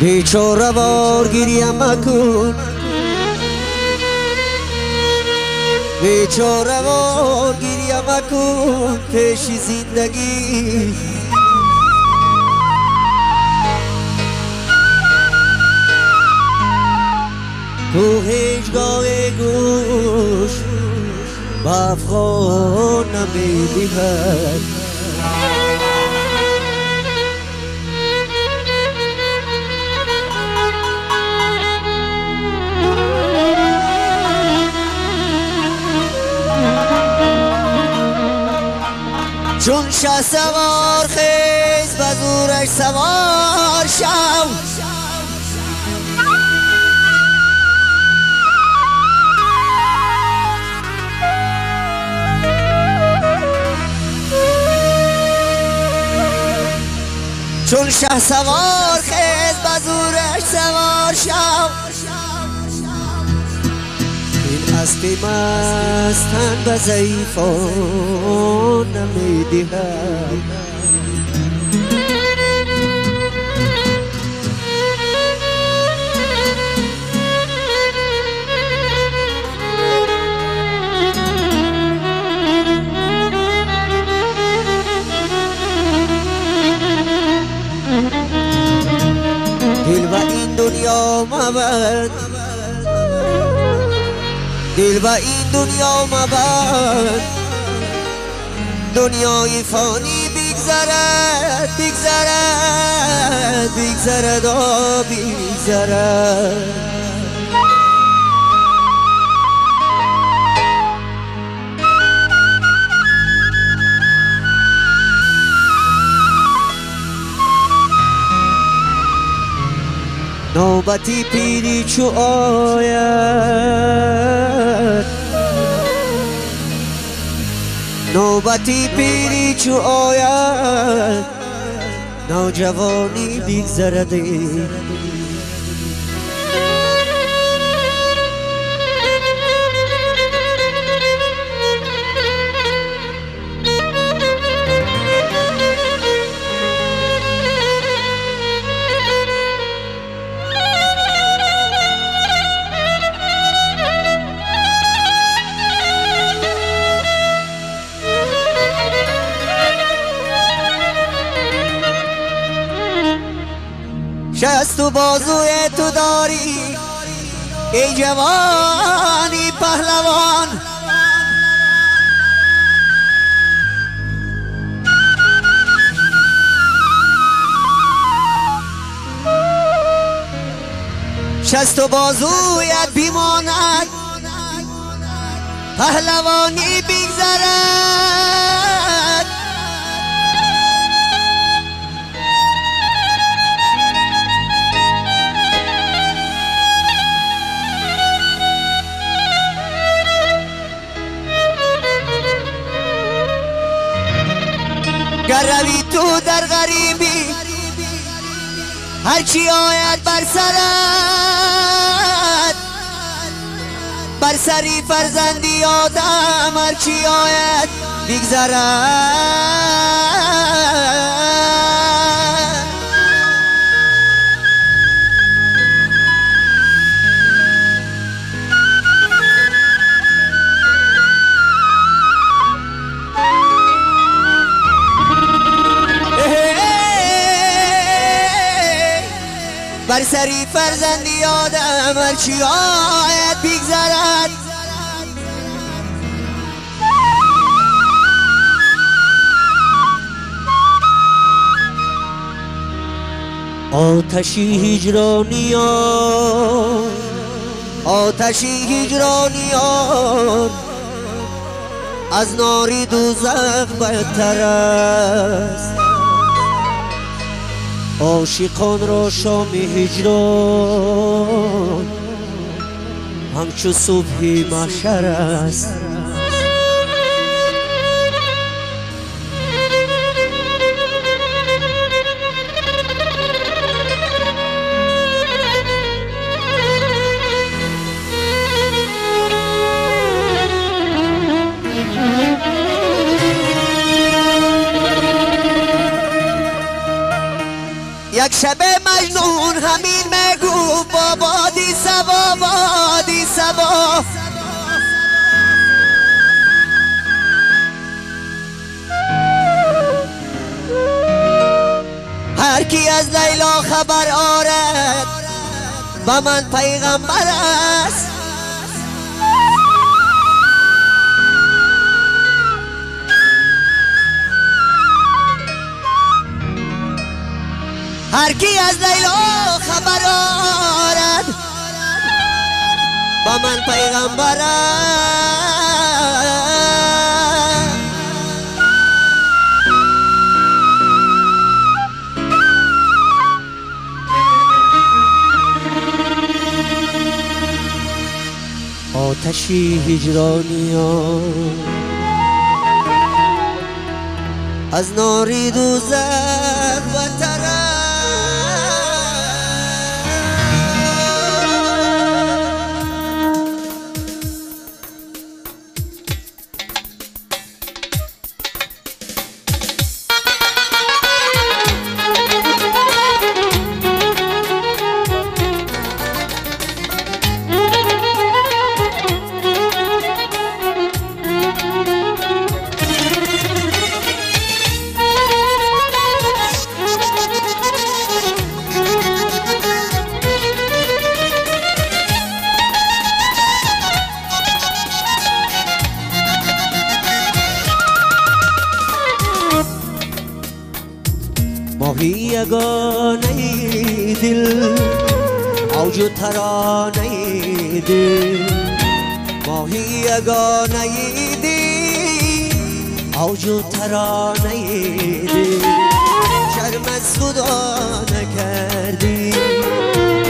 بیچاره وار گریم مکن، بیچاره وار گریم مکن پیش زندگی. تو هیچگاه گوش به افغان نمیدهد. چون شه سوار خیز به زورش سوار شو، چون شه سوار خیز به زورش سوار شو. این اسب مستن به ضعیفان نمیدهد. دل و این دنیا مبند، دل و این دنیا مبند، دنیای فانی بگذرد بگذرد بگذرد و بگذرد. نوبتی پیری چو آید، نوبتی پیری چو آید، نوجوانی بگذرده. شست و بازوی تو داری ای جوانی پهلوان، شست و بازویت بیماند پهلوانی بگذرد. گر روی تو در غریبی هرچی آید بر سرت، بر سری فرزندی آدم هرچی آید بگذرد. بر سری فرزندی آدم هرچی آید بگذرد. آتشی هجرانیان، آتشی هجرانیان از ناری دوزخ بهتر است. عاشقان را شام هجران همچو صبح محشر است. یک شب مجنون همین مگو با بادی سبا بادی سبا. هر کی از لیلا خبر آرد با من پیغمبر است. هر کی از لیلا خبر آرد با من پیغمبر است. آتشی هجرانیان از ناری دوزخ بتره. ماهی یگانه دل اوج و ترانه دل. ماهی یگانه دل اوج و ترانه دل. شرم از خدا نکردی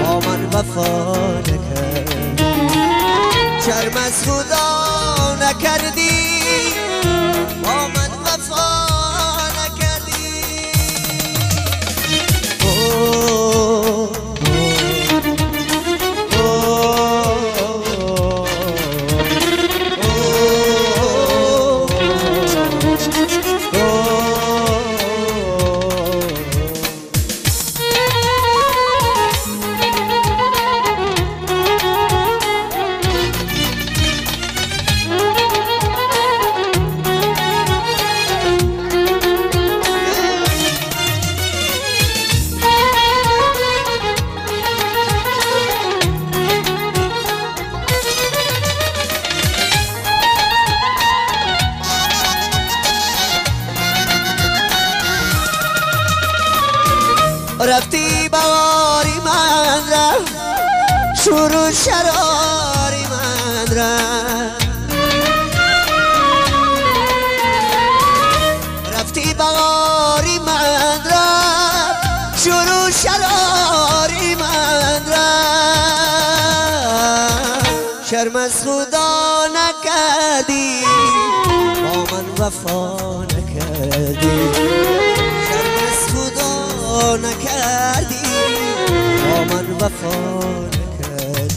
با من وفا نکردی. شرم از خدا نکردی با من وفا. رفتی بواری من رفت شروع شراری من رفت. رفتی بواری من رفت شروع شراری من رفت. شرم از خدا نکردی با من وفا نکردی. نکردی با من وفا نکردی.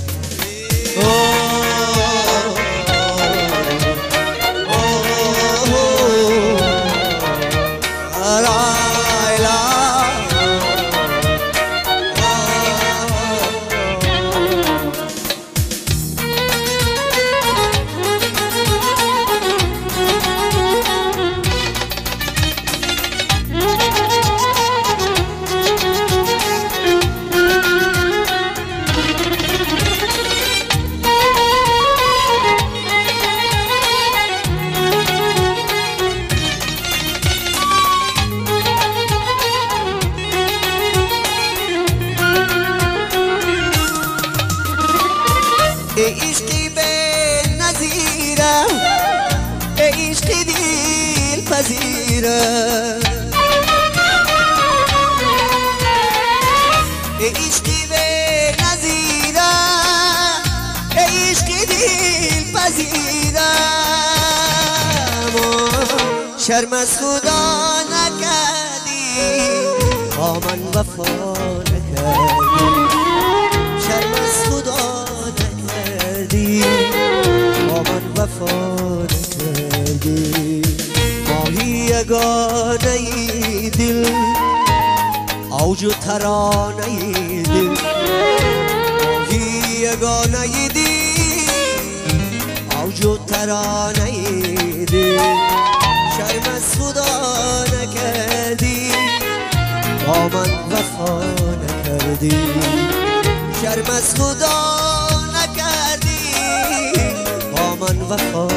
عشقی به نظیره عشقی دل پذیره. عشقی به نظیره عشقی دل پذیره. شرم از خدا نکردی با من وفا نکردی. شرم از خدا نکردی با من وفا نکردی. ماهی یگانه دل اوج و ترانه دل یگانه دل اوج و ترانه دل شرم از خدا نکردی با من وفا نکردی شرم از خدا نکردی با من وفا